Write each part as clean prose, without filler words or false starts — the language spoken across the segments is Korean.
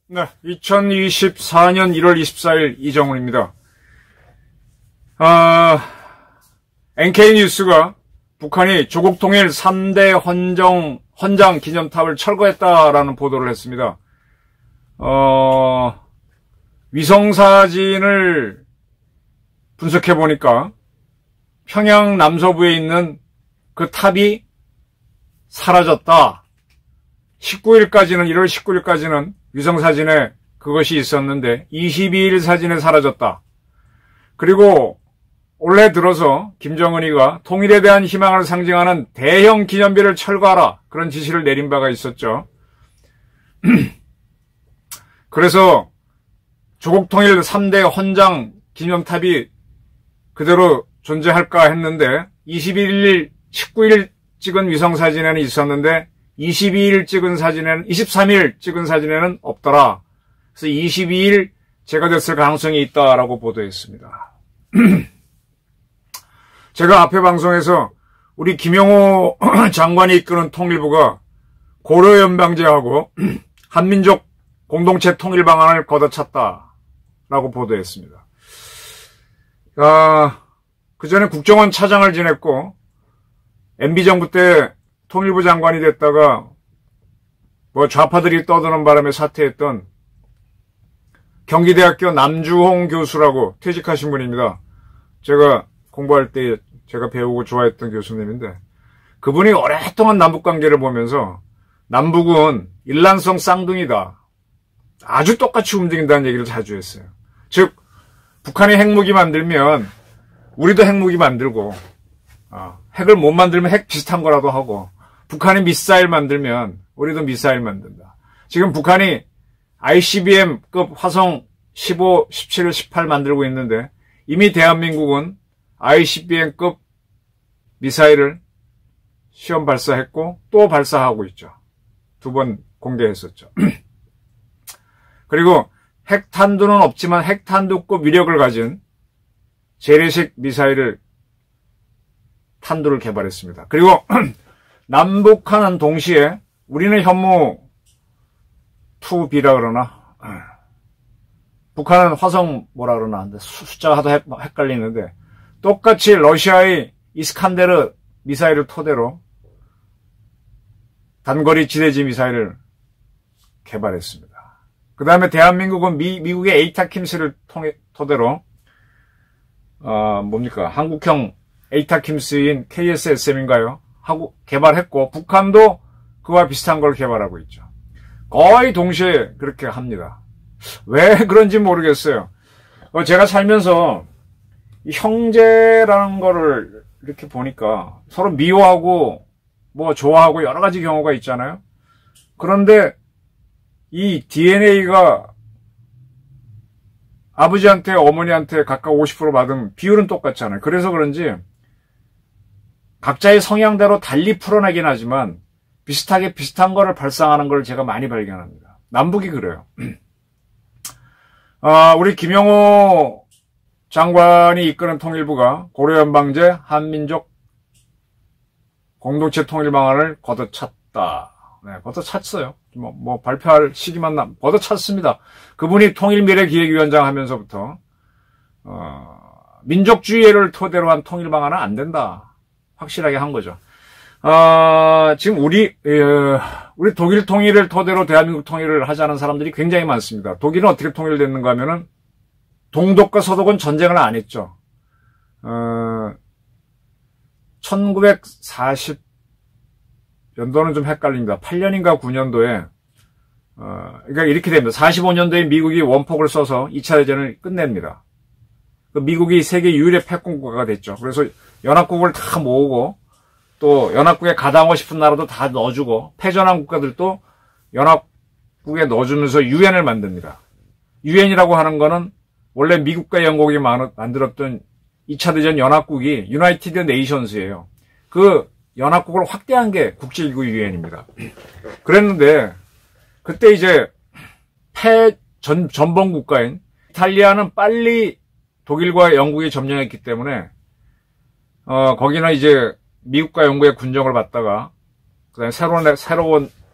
네, 2024년 1월 24일 이정훈입니다. NK뉴스가 북한이 조국통일 3대 헌장 기념탑을 철거했다라는 보도를 했습니다. 위성사진을 분석해보니까 평양 남서부에 있는 그 탑이 사라졌다. 19일까지는, 1월 19일까지는 위성사진에 그것이 있었는데 22일 사진에 사라졌다. 그리고 올해 들어서 김정은이가 통일에 대한 희망을 상징하는 대형 기념비를 철거하라. 그런 지시를 내린 바가 있었죠. 그래서 조국통일 3대 헌장 기념탑이 그대로 존재할까 했는데 19일 찍은 위성사진에는 있었는데 23일 찍은 사진에는 없더라. 그래서 22일 제거됐을 가능성이 있다라고 보도했습니다. 제가 앞에 방송에서 우리 김영호 장관이 이끄는 통일부가 고려연방제하고 한민족 공동체 통일 방안을 걷어찼다라고 보도했습니다. 그 전에 국정원 차장을 지냈고 MB정부 때 통일부 장관이 됐다가 좌파들이 떠드는 바람에 사퇴했던 경기대학교 남주홍 교수라고 퇴직하신 분입니다. 제가 공부할 때 제가 배우고 좋아했던 교수님인데 그분이 오랫동안 남북관계를 보면서 남북은 일란성 쌍둥이다. 아주 똑같이 움직인다는 얘기를 자주 했어요. 즉 북한이 핵무기 만들면 우리도 핵무기 만들고 핵을 못 만들면 핵 비슷한 거라도 하고 북한이 미사일 만들면 우리도 미사일 만든다. 지금 북한이 ICBM급 화성 15, 17, 18 만들고 있는데 이미 대한민국은 ICBM급 미사일을 시험 발사했고 또 발사하고 있죠. 2번 공개했었죠. 그리고 핵탄두는 없지만 핵탄두급 위력을 가진 재래식 미사일을 탄두를 개발했습니다. 그리고 남북한은 동시에 우리는 현무 2B라 그러나 북한은 화성 뭐라 그러나 숫자가 하도 헷갈리는데 똑같이 러시아의 이스칸데르 미사일을 토대로 단거리 지대지 미사일을 개발했습니다. 그 다음에 대한민국은 미국의 에이타킴스를 토대로 한국형 에이타킴스인 KSSM인가요? 하고 개발했고 북한도 그와 비슷한 걸 개발하고 있죠. 거의 동시에 그렇게 합니다. 왜 그런지 모르겠어요. 제가 살면서 형제라는 거를 이렇게 보니까 서로 미워하고 좋아하고 여러 가지 경우가 있잖아요. 그런데 이 DNA가 아버지한테 어머니한테 각각 50% 받은 비율은 똑같잖아요. 그래서 그런지 각자의 성향대로 달리 풀어내긴 하지만 비슷한 거를 발상하는 걸 제가 많이 발견합니다. 남북이 그래요. 우리 김영호 장관이 이끄는 통일부가 고려연방제 한민족 공동체 통일 방안을 걷어찼다. 네, 걷어찼어요. 발표할 시기만 걷어찼습니다. 그분이 통일미래기획위원장 하면서부터 민족주의를 토대로 한 통일 방안은 안 된다. 확실하게 한 거죠. 지금 우리 독일 통일을 토대로 대한민국 통일을 하자는 사람들이 굉장히 많습니다. 독일은 어떻게 통일됐는가 하면은 동독과 서독은 전쟁을 안 했죠. 1940 연도는 좀 헷갈립니다. 8년인가 9년도에 그러니까 이렇게 됩니다. 45년도에 미국이 원폭을 써서 2차 대전을 끝냅니다. 미국이 세계 유일의 패권국가가 됐죠. 그래서 연합국을 다 모으고 또 연합국에 가담하고 싶은 나라도 다 넣어주고 패전한 국가들도 연합국에 넣어주면서 유엔을 만듭니다. 유엔이라고 하는 거는 원래 미국과 영국이 만들었던 2차 대전 연합국이 유나이티드 네이션스예요. 그 연합국을 확대한 게 국제기구 유엔입니다. 그랬는데 그때 이제 전범 국가인 이탈리아는 빨리 독일과 영국이 점령했기 때문에 거기는 이제 미국과 영국의 군정을 받다가 그다음에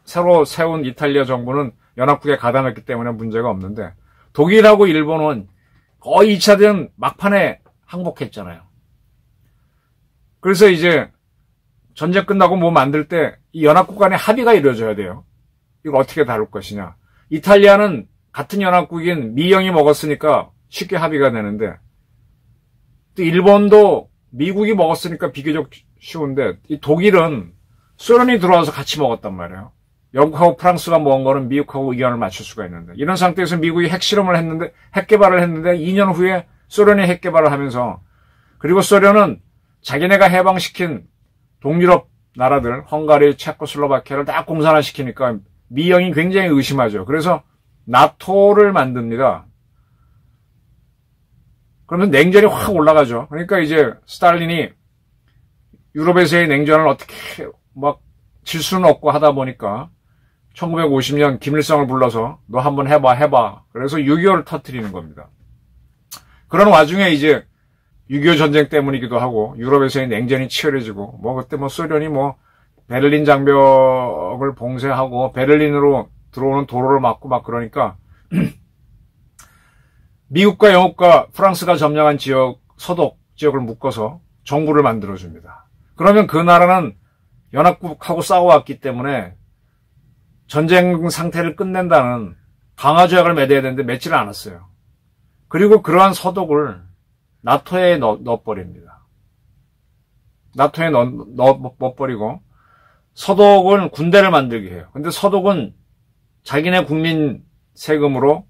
새로 세운 이탈리아 정부는 연합국에 가담했기 때문에 문제가 없는데 독일하고 일본은 거의 2차 대전 막판에 항복했잖아요. 그래서 이제 전쟁 끝나고 뭐 만들 때 이 연합국 간의 합의가 이루어져야 돼요. 이걸 어떻게 다룰 것이냐. 이탈리아는 같은 연합국인 미영이 먹었으니까 쉽게 합의가 되는데 또 일본도 미국이 먹었으니까 비교적 쉬운데 이 독일은 소련이 들어와서 같이 먹었단 말이에요. 영국하고 프랑스가 먹은 거는 미국하고 의견을 맞출 수가 있는데 이런 상태에서 미국이 핵 개발을 했는데 2년 후에 소련이 핵 개발을 하면서 그리고 소련은 자기네가 해방시킨 동유럽 나라들 헝가리, 체코슬로바키아를 다 공산화시키니까 미영이 굉장히 의심하죠. 그래서 나토를 만듭니다. 그러면 냉전이 확 올라가죠. 그러니까 이제 스탈린이 유럽에서의 냉전을 어떻게 막 질 수는 없고 하다 보니까 1950년 김일성을 불러서 너 한번 해봐. 그래서 6.25를 터뜨리는 겁니다. 그런 와중에 이제 6.25 전쟁 때문이기도 하고 유럽에서의 냉전이 치열해지고 그때 소련이 베를린 장벽을 봉쇄하고 베를린으로 들어오는 도로를 막고 막 그러니까 미국과 영국과 프랑스가 점령한 서독 지역을 묶어서 정부를 만들어줍니다. 그러면 그 나라는 연합국하고 싸워왔기 때문에 전쟁 상태를 끝낸다는 강화조약을 맺어야 되는데 맺지를 않았어요. 그리고 그러한 서독을 나토에 넣어버립니다. 나토에 넣어버리고 서독은 군대를 만들게 해요. 근데 서독은 자기네 국민 세금으로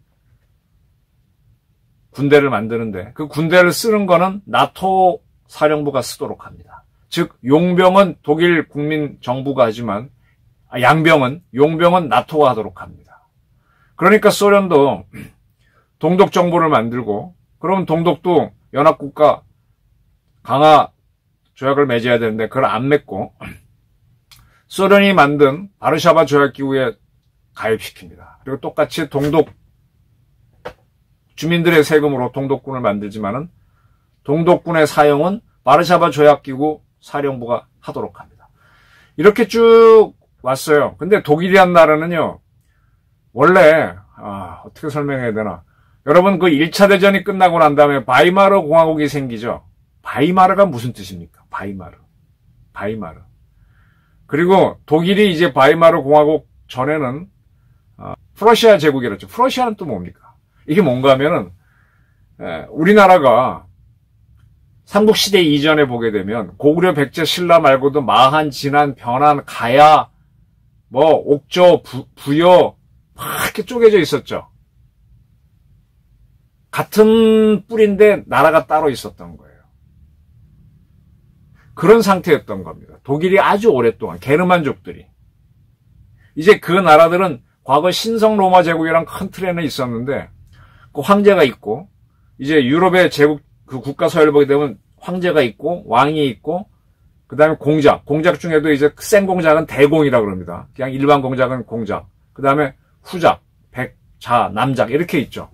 군대를 만드는데 그 군대를 쓰는 거는 나토 사령부가 쓰도록 합니다. 즉 용병은 독일 국민 정부가 하지만 용병은 나토가 하도록 합니다. 그러니까 소련도 동독 정부를 만들고 그럼 동독도 연합국가 강화 조약을 맺어야 되는데 그걸 안 맺고 소련이 만든 바르샤바 조약기구에 가입시킵니다. 그리고 똑같이 동독 주민들의 세금으로 동독군을 만들지만은 동독군의 사용은 바르샤바 조약기구 사령부가 하도록 합니다. 이렇게 쭉 왔어요. 근데 독일이란 나라는요, 원래, 어떻게 설명해야 되나. 여러분, 그 1차 대전이 끝나고 난 다음에 바이마르 공화국이 생기죠? 바이마르가 무슨 뜻입니까? 바이마르. 그리고 독일이 이제 바이마르 공화국 전에는, 프러시아 제국이랬죠. 프러시아는 또 뭡니까? 이게 뭔가 하면은, 우리나라가 삼국시대 이전에 보게 되면 고구려, 백제, 신라 말고도 마한, 진한, 변한, 가야, 옥저, 부여 막 이렇게 쪼개져 있었죠. 같은 뿌리인데 나라가 따로 있었던 거예요. 그런 상태였던 겁니다. 독일이 아주 오랫동안 게르만족들이. 이제 그 나라들은 과거 신성 로마 제국이랑 큰 틀에는 있었는데 그 황제가 있고 이제 유럽의 제국 그 국가 서열을 보게 되면 황제가 있고 왕이 있고 그다음에 공작 중에도 이제 센 공작은 대공이라고 그럽니다. 그냥 일반 공작은 공작. 그다음에 후작, 백자, 남작 이렇게 있죠.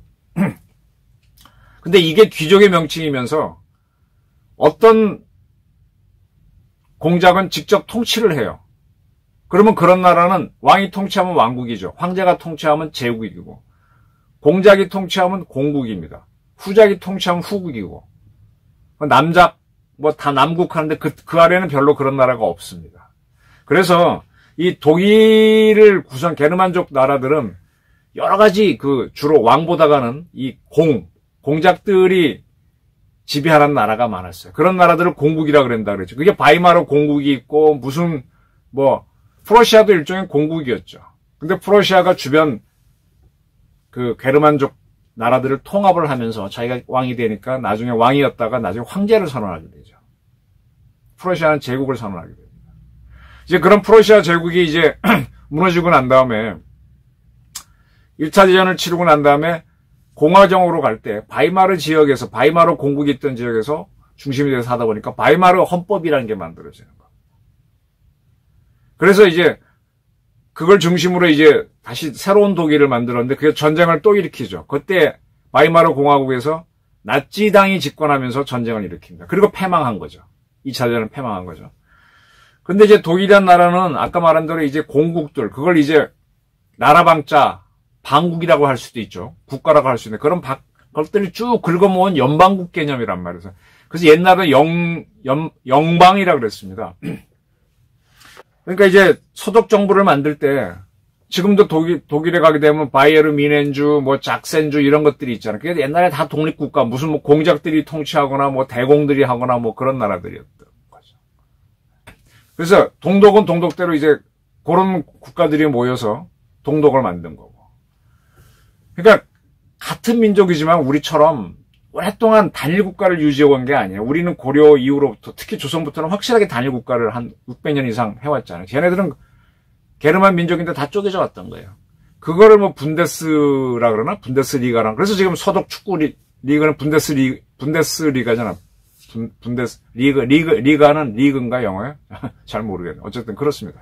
근데 이게 귀족의 명칭이면서 어떤 공작은 직접 통치를 해요. 그러면 그런 나라는 왕이 통치하면 왕국이죠. 황제가 통치하면 제국이고 공작이 통치하면 공국입니다. 후작이 통치하면 후국이고 남작 다 남국하는데 그 아래는 별로 그런 나라가 없습니다. 그래서 이 독일을 구성 게르만족 나라들은 여러 가지 주로 왕보다가는 이 공작들이 지배하는 나라가 많았어요. 그런 나라들을 공국이라 그런다 그랬죠. 그게 바이마르 공국이 있고 무슨 프러시아도 일종의 공국이었죠. 근데 프러시아가 주변 그 게르만족 나라들을 통합을 하면서 자기가 왕이 되니까 나중에 왕이었다가 나중에 황제를 선언하게 되죠. 프러시아는 제국을 선언하게 됩니다. 이제 그런 프러시아 제국이 이제 무너지고 난 다음에 1차 대전을 치르고 난 다음에 공화정으로 갈 때 바이마르 지역에서 바이마르 공국이 있던 지역에서 중심이 돼서 하다 보니까 바이마르 헌법이라는 게 만들어지는 거예요. 그래서 이제 그걸 중심으로 이제 다시 새로운 독일을 만들었는데 그게 전쟁을 또 일으키죠. 그때 바이마르 공화국에서 나치당이 집권하면서 전쟁을 일으킵니다. 그리고 패망한 거죠. 2차 대전은 패망한 거죠. 근데 이제 독일이란 나라는 아까 말한 대로 이제 공국들, 그걸 이제 나라방자, 방국이라고 할 수도 있죠. 국가라고 할 수 있는 그런 것들이 쭉 긁어모은 연방국 개념이란 말이죠. 그래서 옛날에 영방이라고 그랬습니다. 그러니까 이제 소독 정부를 만들 때 지금도 독일에 가게 되면 바이에르 미넨주, 뭐 작센주 이런 것들이 있잖아요. 그게 옛날에 다 독립국가, 무슨 뭐 공작들이 통치하거나 뭐 대공들이 하거나 뭐 그런 나라들이었던 거죠. 그래서 동독은 동독대로 이제 그런 국가들이 모여서 동독을 만든 거고. 그러니까 같은 민족이지만 우리처럼 오랫동안 단일 국가를 유지해온 게 아니에요. 우리는 고려 이후로부터 특히 조선부터는 확실하게 단일 국가를 한 600년 이상 해왔잖아요. 걔네들은 게르만 민족인데 다 쪼개져 왔던 거예요. 그거를 뭐 분데스라 그러나? 분데스리가랑. 그래서 지금 서독 축구 리그는 분데스리가잖아. 리가는 리그인가 영어예요? 잘 모르겠네. 어쨌든 그렇습니다.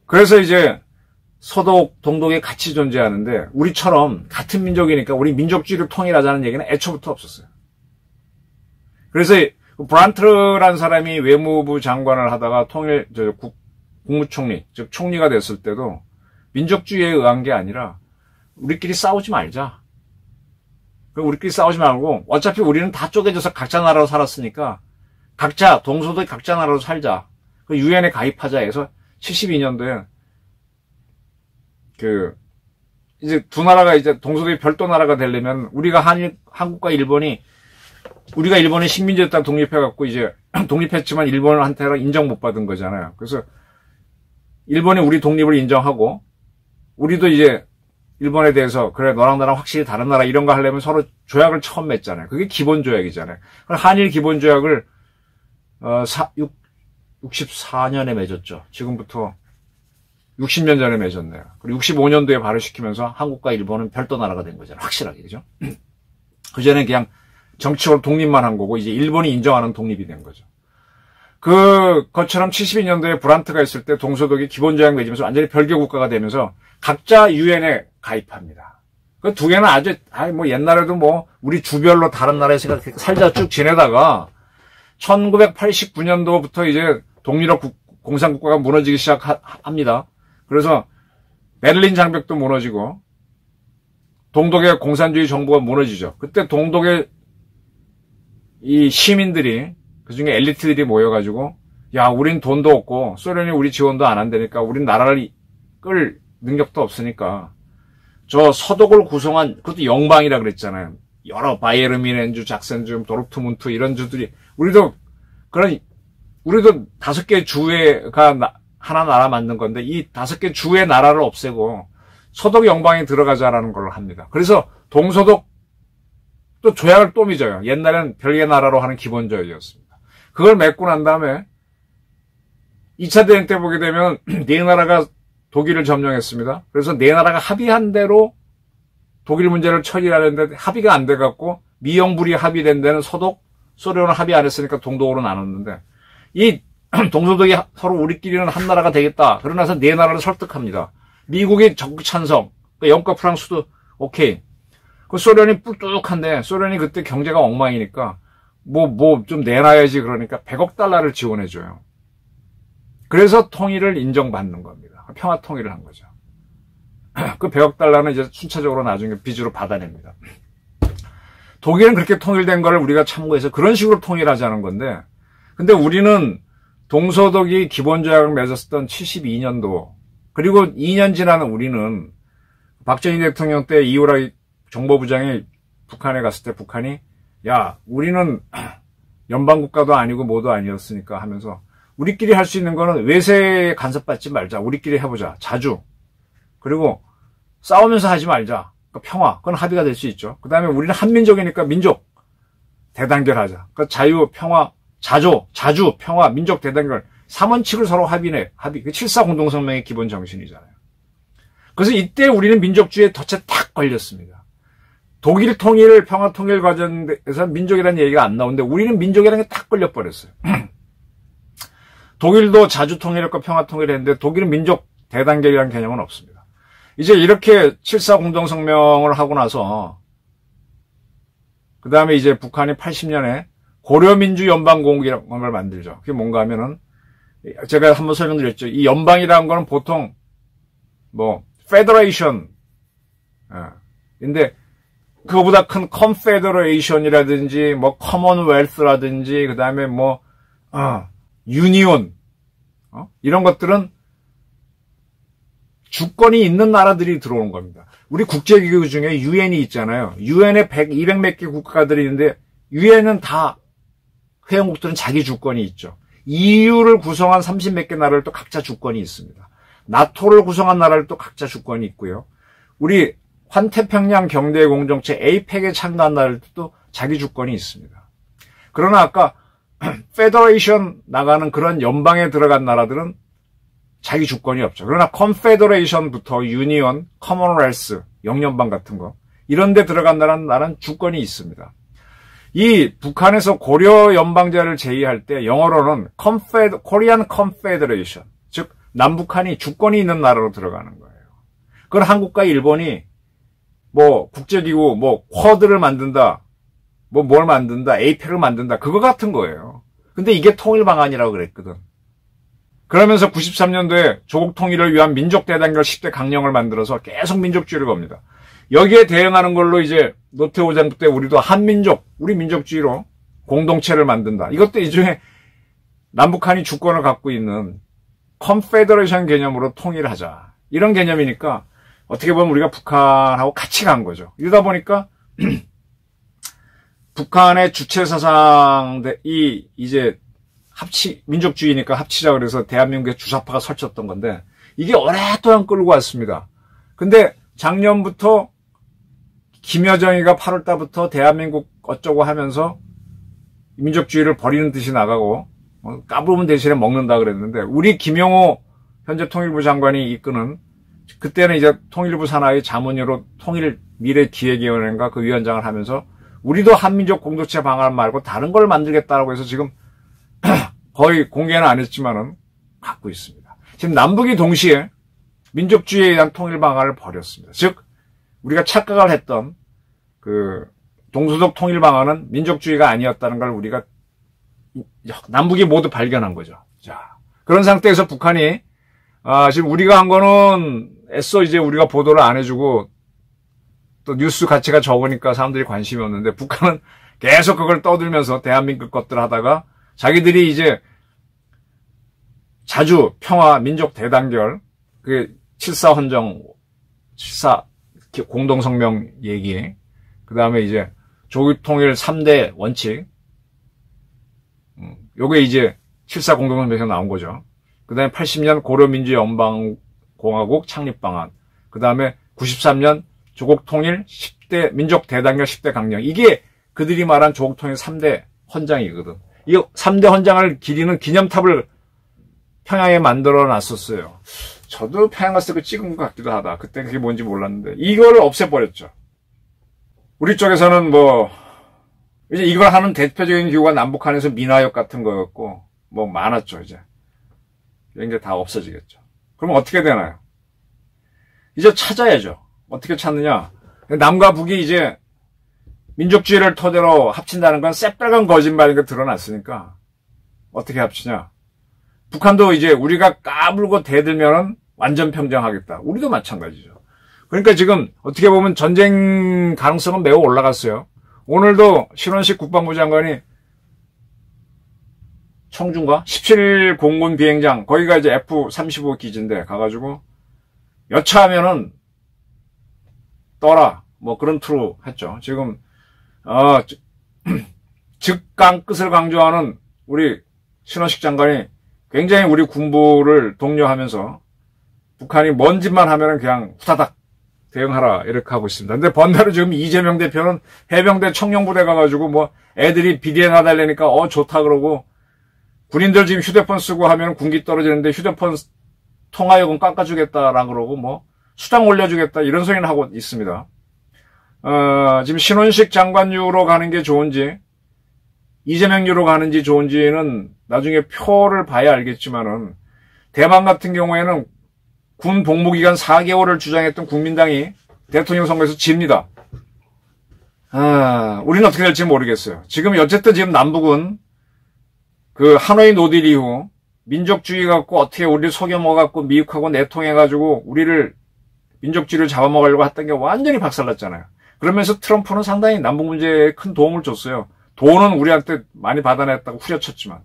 그래서 이제 서독, 동독이 같이 존재하는데 우리처럼 같은 민족이니까 우리 민족주의를 통일하자는 얘기는 애초부터 없었어요. 그래서 브란트라는 사람이 외무부 장관을 하다가 국무총리, 즉 총리가 됐을 때도 민족주의에 의한 게 아니라 우리끼리 싸우지 말자. 우리끼리 싸우지 말고 어차피 우리는 다 쪼개져서 각자 나라로 살았으니까 각자 동서도의 각자 나라로 살자. 그 유엔에 가입하자 해서 72년도에 이제 두 나라가 이제 동서도의 별도 나라가 되려면 우리가 한국과 일본이 우리가 일본의 식민지에 따라 독립해갖고 이제 독립했지만 일본한테는 인정 못 받은 거잖아요. 그래서 일본이 우리 독립을 인정하고 우리도 이제 일본에 대해서 그래 너랑 나랑 확실히 다른 나라 이런 거 하려면 서로 조약을 처음 맺잖아요. 그게 기본조약이잖아요. 한일 기본조약을 64년에 맺었죠. 지금부터 60년 전에 맺었네요. 그리고 65년도에 발효시키면서 한국과 일본은 별도 나라가 된 거잖아요. 확실하게, 그죠? 그전에 그냥 정치적으로 독립만 한 거고, 이제 일본이 인정하는 독립이 된 거죠. 그것처럼 72년도에 브란트가 있을 때 동서독이 기본조약 맺으면서 완전히 별개 국가가 되면서 각자 유엔에 가입합니다. 그 두 개는 뭐 옛날에도 뭐 우리 주별로 다른 나라에서 살자 쭉 지내다가 1989년도부터 이제 독립적 공산국가가 무너지기 시작합니다. 그래서 베를린 장벽도 무너지고 동독의 공산주의 정부가 무너지죠. 그때 동독의 이 시민들이 그중에 엘리트들이 모여가지고 야 우린 돈도 없고 소련이 우리 지원도 안 한다니까 우린 나라를 끌 능력도 없으니까 저 서독을 구성한 그것도 영방이라 그랬잖아요. 여러 바이에르 미넨주, 작센주, 도르트문트 이런 주들이 우리도 5개 주가 하나 나라 만든 건데 이 5개 주의 나라를 없애고 서독 영방에 들어가자라는 걸 합니다. 그래서 동서독 또 조약을 또 맺어요. 옛날엔 별개 나라로 하는 기본조약이었습니다. 그걸 맺고 난 다음에 2차 대전 때 보게 되면 네 나라가 독일을 점령했습니다. 그래서 네 나라가 합의한 대로 독일 문제를 처리하려는데 합의가 안 돼갖고 미영불이 합의된 데는 서독, 소련은 합의 안 했으니까 동독으로 나눴는데 이 동서독이 서로 우리끼리는 한 나라가 되겠다. 그러나서 네 나라를 설득합니다. 미국이 적극 찬성, 영국과 프랑스도 오케이. 그 소련이 뿔뚝한데 소련이 그때 경제가 엉망이니까 뭐 좀 내놔야지 그러니까 100억 달러를 지원해줘요. 그래서 통일을 인정받는 겁니다. 평화 통일을 한 거죠. 그 100억 달러는 이제 순차적으로 나중에 빚으로 받아냅니다. 독일은 그렇게 통일된 거를 우리가 참고해서 그런 식으로 통일하자는 건데 근데 우리는 동서독이 기본조약을 맺었던 72년도 그리고 2년 지나는 우리는 박정희 대통령 때 이우라 정보부장이 북한에 갔을 때 북한이 야 우리는 연방국가도 아니고 뭐도 아니었으니까 하면서 우리끼리 할 수 있는 거는 외세에 간섭받지 말자. 우리끼리 해보자. 자주. 그리고 싸우면서 하지 말자. 그러니까 평화. 그건 합의가 될 수 있죠. 그 다음에 우리는 한민족이니까 민족 대단결하자. 그러니까 자유, 평화, 자주, 평화, 민족 대단결. 3원칙을 서로 합의네. 합의. 그 7.4 공동성명의 기본 정신이잖아요. 그래서 이때 우리는 민족주의에 덫에 탁 걸렸습니다. 독일 통일, 평화 통일 과정에서 민족이라는 얘기가 안 나오는데 우리는 민족이라는 게 탁 걸려버렸어요. 독일도 자주 통일했고 평화 통일을 했는데 독일은 민족 대단결이라는 개념은 없습니다. 이제 이렇게 7.4 공동성명을 하고 나서 그 다음에 이제 북한이 80년에 고려민주연방공국이라는 걸 만들죠. 그게 뭔가 하면은, 제가 한번 설명드렸죠. 이 연방이라는 거는 보통, 페더레이션, 인데, 그거보다 큰 컨페더레이션이라든지, 커먼웰스라든지, 그 다음에 유니온, 이런 것들은 주권이 있는 나라들이 들어오는 겁니다. 우리 국제기구 중에 유엔이 있잖아요. 유엔에 200몇 개 국가들이 있는데, 유엔은 다, 회원국들은 자기 주권이 있죠. EU를 구성한 30몇 개 나라를 또 각자 주권이 있습니다. 나토를 구성한 나라를 또 각자 주권이 있고요. 우리 환태평양 경제공동체 APEC에 참가한 나라들도 자기 주권이 있습니다. 그러나 아까 페더레이션 나가는 그런 연방에 들어간 나라들은 자기 주권이 없죠. 그러나 컨페더레이션부터 유니온, 커먼웰스, 영연방 같은 거 이런 데 들어간 나라는 주권이 있습니다. 이 북한에서 고려 연방제를 제의할 때 영어로는 코리안 컨페더레이션, 즉 남북한이 주권이 있는 나라로 들어가는 거예요. 그건 한국과 일본이 국제기구 쿼드를 만든다, 뭘 만든다, 에이펙을 만든다 그거 같은 거예요. 근데 이게 통일 방안이라고 그랬거든. 그러면서 93년도에 조국 통일을 위한 민족 대단결 10대 강령을 만들어서 계속 민족주의를 겁니다. 여기에 대응하는 걸로 이제 노태우 정부 때 우리도 한민족, 우리 민족주의로 공동체를 만든다. 이것도 일종의 남북한이 주권을 갖고 있는 컨페더레이션 개념으로 통일하자. 이런 개념이니까 어떻게 보면 우리가 북한하고 같이 간 거죠. 이러다 보니까 북한의 주체 사상이 이제 민족주의니까 합치자 그래서 대한민국의 주사파가 설쳤던 건데 이게 오랫동안 끌고 왔습니다. 근데 작년부터 김여정이가 8월 달부터 대한민국 어쩌고 하면서 민족주의를 버리는 듯이 나가고 까부르면 대신에 먹는다 그랬는데 우리 김용호 현재 통일부 장관이 이끄는 그때는 이제 통일부 산하의 자문위로 통일 미래 기획위원회인가 그 위원장을 하면서 우리도 한민족 공동체 방안 말고 다른 걸 만들겠다라고 해서 지금 거의 공개는 안 했지만은 갖고 있습니다. 지금 남북이 동시에 민족주의에 대한 통일 방안을 버렸습니다. 즉 우리가 착각을 했던 그 동서독 통일 방안은 민족주의가 아니었다는 걸 우리가 남북이 모두 발견한 거죠. 자, 그런 상태에서 북한이 지금 우리가 한 거는 애써 이제 우리가 보도를 안 해주고 또 뉴스 가치가 적으니까 사람들이 관심이 없는데 북한은 계속 그걸 떠들면서 대한민국 것들 하다가 자기들이 이제 자주 평화 민족 대단결 그 7.4 헌정 7.4 공동성명 얘기 그 다음에 이제 조국통일 3대 원칙 요게 이제 7.4 공동성명에서 나온 거죠. 그 다음에 80년 고려민주연방공화국 창립방안 그 다음에 93년 조국통일 10대 민족 대단결 10대 강령 이게 그들이 말한 조국통일 3대 헌장이거든. 이 3대 헌장을 기리는 기념탑을 평양에 만들어 놨었어요. 저도 평양 갔을 때 찍은 것 같기도 하다. 그때 그게 뭔지 몰랐는데 이거를 없애버렸죠. 우리 쪽에서는 이제 이걸 하는 대표적인 기구가 남북한에서 민화역 같은 거였고 많았죠. 이제 다 없어지겠죠. 그럼 어떻게 되나요? 이제 찾아야죠. 어떻게 찾느냐? 남과 북이 이제 민족주의를 토대로 합친다는 건 새빨간 거짓말인 게 드러났으니까 어떻게 합치냐? 북한도 이제 우리가 까불고 대들면은 완전 평정하겠다. 우리도 마찬가지죠. 그러니까 지금 어떻게 보면 전쟁 가능성은 매우 올라갔어요. 오늘도 신원식 국방부 장관이 청주인가? 17 공군 비행장 거기가 이제 F-35 기지인데 가가지고 여차하면은 떠라 그런 투로 했죠. 지금 즉강 끝을 강조하는 우리 신원식 장관이 굉장히 우리 군부를 독려하면서 북한이 뭔 짓만 하면은 그냥 후다닥 대응하라 이렇게 하고 있습니다. 근데 번다로 지금 이재명 대표는 해병대 청룡부대 가가지고 애들이 비디에 나달래니까 좋다 그러고 군인들 지금 휴대폰 쓰고 하면 군기 떨어지는데 휴대폰 통화요금 깎아주겠다라 그러고 수당 올려주겠다 이런 소리는 하고 있습니다. 지금 신원식 장관유로 가는 게 좋은지 이재명유로 가는지 좋은지는 나중에 표를 봐야 알겠지만은 대만 같은 경우에는 군 복무기간 4개월을 주장했던 국민당이 대통령 선거에서 집니다. 우리는 어떻게 될지 모르겠어요. 지금 어쨌든 지금 남북은 그 하노이 노딜 이후 민족주의 갖고 어떻게 우리를 속여먹어갖고 미국하고 내통해가지고 우리를 민족주의를 잡아먹으려고 했던 게 완전히 박살났잖아요. 그러면서 트럼프는 상당히 남북 문제에 큰 도움을 줬어요. 돈은 우리한테 많이 받아냈다고 후려쳤지만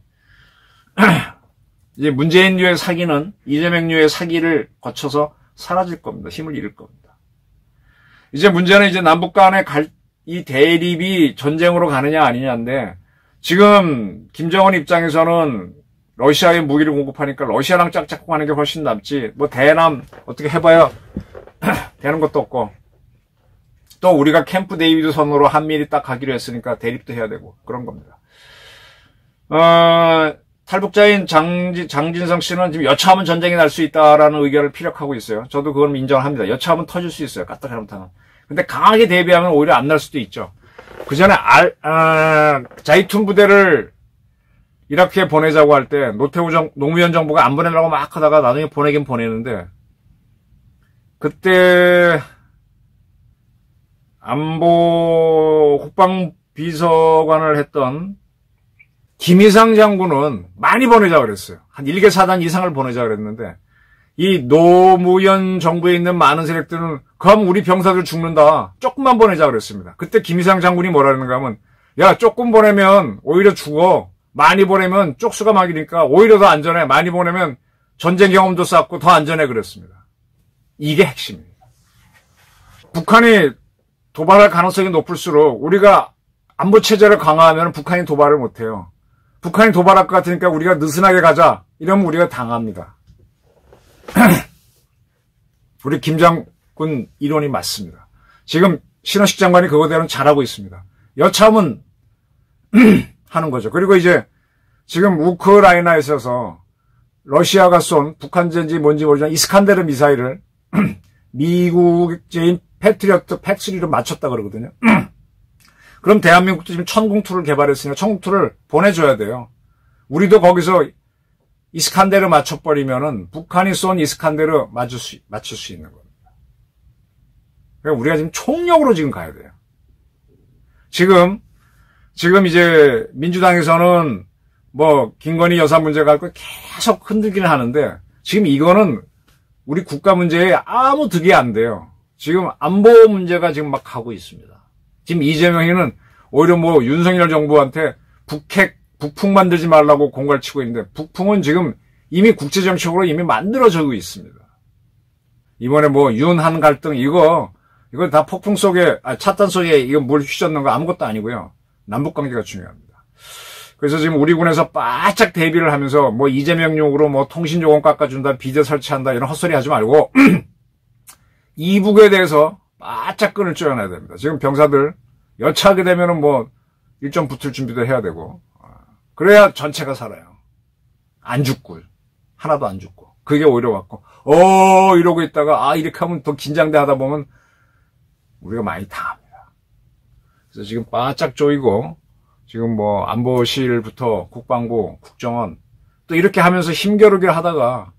이제 문재인류의 사기는 이재명류의 사기를 거쳐서 사라질 겁니다. 힘을 잃을 겁니다. 이제 문제는 이제 남북 간의 이 대립이 전쟁으로 가느냐 아니냐인데 지금 김정은 입장에서는 러시아에 무기를 공급하니까 러시아랑 짝짝꿍 하는 게 훨씬 낫지 뭐 대남 어떻게 해봐야 되는 것도 없고 또 우리가 캠프 데이비드 선으로 한미일이 딱 가기로 했으니까 대립도 해야 되고 그런 겁니다. 탈북자인 장진성 씨는 지금 여차하면 전쟁이 날 수 있다라는 의견을 피력하고 있어요. 저도 그건 인정을 합니다. 여차하면 터질 수 있어요. 까딱 잘못하면. 근데 강하게 대비하면 오히려 안 날 수도 있죠. 그 전에 자이툰 부대를 이라크에 보내자고 할 때 노무현 정부가 안 보내려고 막 하다가 나중에 보내긴 보내는데 그때 안보 국방비서관을 했던 김희상 장군은 많이 보내자 그랬어요. 한 1개 사단 이상을 보내자 그랬는데 이 노무현 정부에 있는 많은 세력들은 그럼 우리 병사들 죽는다. 조금만 보내자 그랬습니다. 그때 김희상 장군이 뭐라는가 하면 야 조금 보내면 오히려 죽어. 많이 보내면 쪽수가 막이니까 오히려 더 안전해. 많이 보내면 전쟁 경험도 쌓고 더 안전해 그랬습니다. 이게 핵심입니다. 북한이 도발할 가능성이 높을수록 우리가 안보 체제를 강화하면 북한이 도발을 못해요. 북한이 도발할 것 같으니까 우리가 느슨하게 가자. 이러면 우리가 당합니다. 우리 김 장군 이론이 맞습니다. 지금 신원식 장관이 그거대로는 잘하고 있습니다. 여차하면 하는 거죠. 그리고 이제 지금 우크라이나에 있어서 러시아가 쏜 북한제인지 뭔지 모르지만 이스칸데르 미사일을 미국제인 패트리어트 팩3로 맞췄다 그러거든요. 그럼 대한민국도 지금 천궁2를 개발했으니까 천궁2를 보내줘야 돼요. 우리도 거기서 이스칸데르 맞춰버리면은 북한이 쏜 이스칸데르 맞출 수 있는 겁니다. 그러니까 우리가 지금 총력으로 지금 가야 돼요. 지금 이제 민주당에서는 뭐 김건희 여사 문제 갖고 계속 흔들기는 하는데 지금 이거는 우리 국가 문제에 아무 득이 안 돼요. 지금 안보 문제가 지금 막 가고 있습니다. 지금 이재명이는 오히려 뭐 윤석열 정부한테 북풍 만들지 말라고 공갈 치고 있는데 북풍은 지금 이미 국제정책으로 이미 만들어지고 있습니다. 이번에 뭐 윤한 갈등 이거 다 폭풍 속에 찻잔 속에 이거 물 휘젓는 거 아무것도 아니고요. 남북관계가 중요합니다. 그래서 지금 우리 군에서 바짝 대비를 하면서 뭐 이재명용으로 뭐 통신요금 깎아준다, 비제 설치한다 이런 헛소리 하지 말고 이북에 대해서 바짝 끈을 쪼여놔야 됩니다. 지금 병사들 여차하게 되면은 뭐 일정 붙을 준비도 해야 되고 그래야 전체가 살아요. 안 죽고 하나도 안 죽고 그게 오히려 왔고 이러고 있다가 이렇게 하면 더 긴장돼 하다 보면 우리가 많이 당합니다. 그래서 지금 바짝 조이고 지금 뭐 안보실부터 국방부, 국정원 또 이렇게 하면서 힘겨루기를 하다가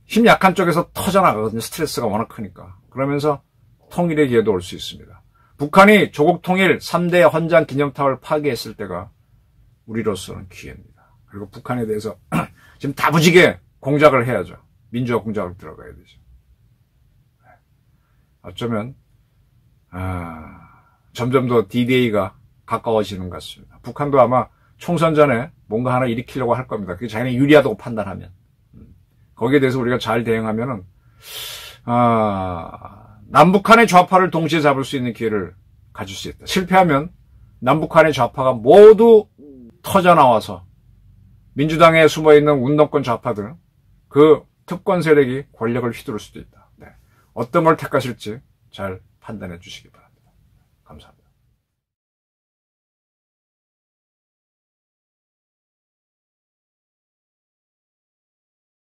힘 약한 쪽에서 터져나가거든요. 스트레스가 워낙 크니까. 그러면서 통일의 기회도 올 수 있습니다. 북한이 조국 통일 3대 헌장 기념탑을 파괴했을 때가 우리로서는 기회입니다. 그리고 북한에 대해서 지금 다부지게 공작을 해야죠. 민주화 공작을 들어가야 되죠. 어쩌면 점점 더 D-Day가 가까워지는 것 같습니다. 북한도 아마 총선 전에 뭔가 하나 일으키려고 할 겁니다. 그게 자기네 유리하다고 판단하면. 거기에 대해서 우리가 잘 대응하면은 남북한의 좌파를 동시에 잡을 수 있는 기회를 가질 수 있다. 실패하면 남북한의 좌파가 모두 터져나와서 민주당에 숨어있는 운동권 좌파들 그 특권 세력이 권력을 휘두를 수도 있다. 네. 어떤 걸 택하실지 잘 판단해 주시기 바랍니다. 감사합니다.